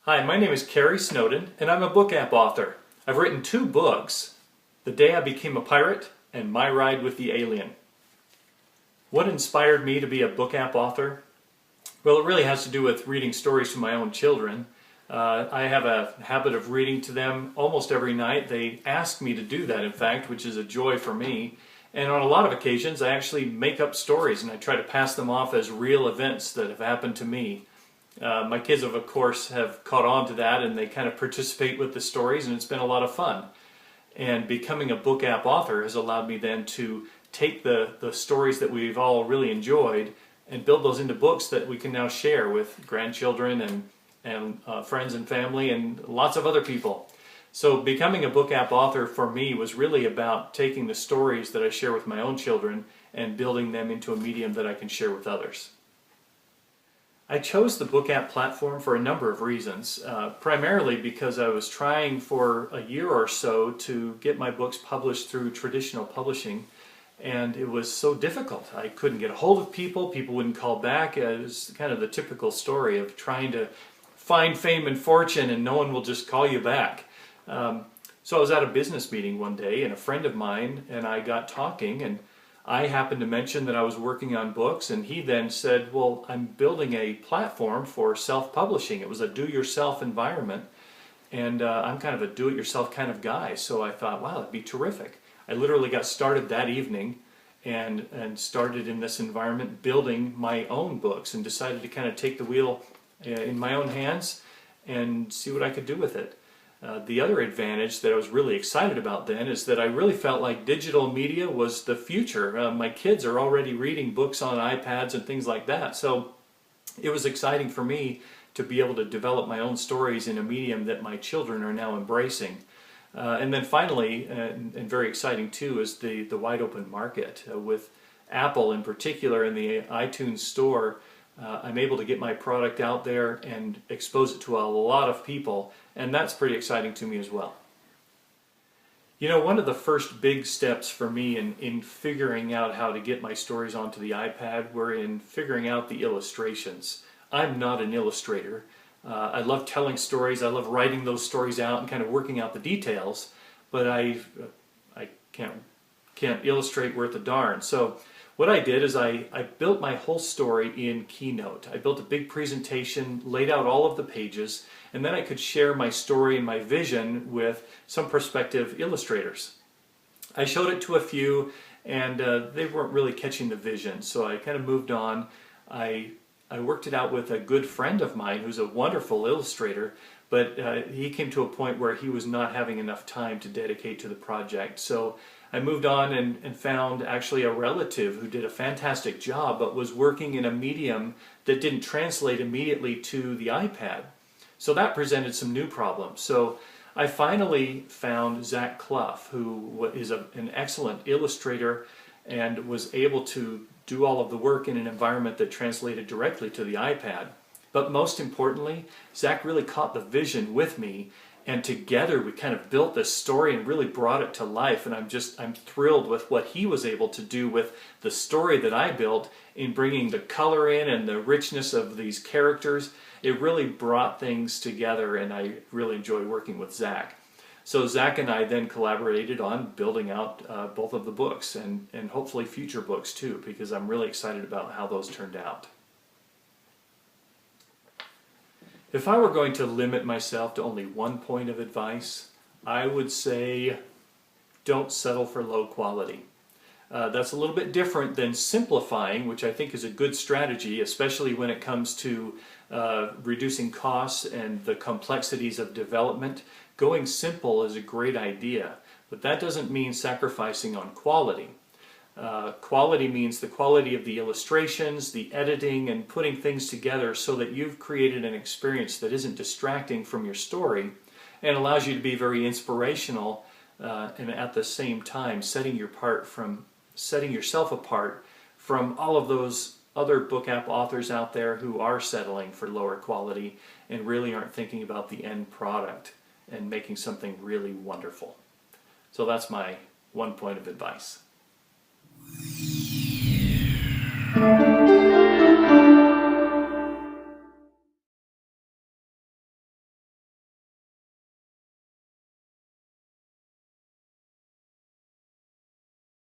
Hi, my name is Cary Snowden, and I'm a book app author. I've written 2 books, The Day I Became a Pirate and My Ride with the Alien. What inspired me to be a book app author? Well, it really has to do with reading stories to my own children. I have a habit of reading to them almost every night. They ask me to do that, in fact, which is a joy for me. And on a lot of occasions, I actually make up stories and I try to pass them off as real events that have happened to me. My kids, of course, have caught on to that and they kind of participate with the stories, and it's been a lot of fun. And becoming a book app author has allowed me then to take the stories that we've all really enjoyed and build those into books that we can now share with grandchildren and friends and family and lots of other people. So becoming a book app author for me was really about taking the stories that I share with my own children and building them into a medium that I can share with others. I chose the book app platform for a number of reasons, primarily because I was trying for a year or so to get my books published through traditional publishing, and it was so difficult. I couldn't get a hold of people, people wouldn't call back. It was kind of the typical story of trying to find fame and fortune and no one will just call you back. So I was at a business meeting one day and a friend of mine and I got talking, and I happened to mention that I was working on books, and he then said, well, I'm building a platform for self-publishing. It was a do-yourself environment, and I'm kind of a do-it-yourself kind of guy, so I thought, wow, that'd be terrific. I literally got started that evening and started in this environment building my own books and decided to kind of take the wheel in my own hands and see what I could do with it. The other advantage that I was really excited about then is that I really felt like digital media was the future. My kids are already reading books on iPads and things like that, so it was exciting for me to be able to develop my own stories in a medium that my children are now embracing. And then finally, and very exciting too, is the wide open market. With Apple in particular in the iTunes store, I'm able to get my product out there and expose it to a lot of people, and that's pretty exciting to me as well. You know, one of the first big steps for me in figuring out how to get my stories onto the iPad were in figuring out the illustrations. I'm not an illustrator. I love telling stories, I love writing those stories out and kind of working out the details, but I can't illustrate worth a darn. So what I did is I built my whole story in Keynote. I built a big presentation, laid out all of the pages, and then I could share my story and my vision with some prospective illustrators. I showed it to a few, and they weren't really catching the vision, so I kind of moved on. I worked it out with a good friend of mine who's a wonderful illustrator, but he came to a point where he was not having enough time to dedicate to the project. So I moved on and found actually a relative who did a fantastic job but was working in a medium that didn't translate immediately to the iPad. So that presented some new problems. So I finally found Zach Clough, who is an excellent illustrator and was able to do all of the work in an environment that translated directly to the iPad. But most importantly, Zach really caught the vision with me, and together we kind of built this story and really brought it to life, and I'm thrilled with what he was able to do with the story that I built in bringing the color in and the richness of these characters. It really brought things together, and I really enjoy working with Zach. So Zach and I then collaborated on building out both of the books and hopefully future books too, because I'm really excited about how those turned out. If I were going to limit myself to only one point of advice, I would say don't settle for low quality. That's a little bit different than simplifying, which I think is a good strategy, especially when it comes to reducing costs and the complexities of development. Going simple is a great idea, but that doesn't mean sacrificing on quality. Quality means the quality of the illustrations, the editing, and putting things together so that you've created an experience that isn't distracting from your story and allows you to be very inspirational, and at the same time setting yourself apart from all of those other book app authors out there who are settling for lower quality and really aren't thinking about the end product and making something really wonderful. So that's my one point of advice.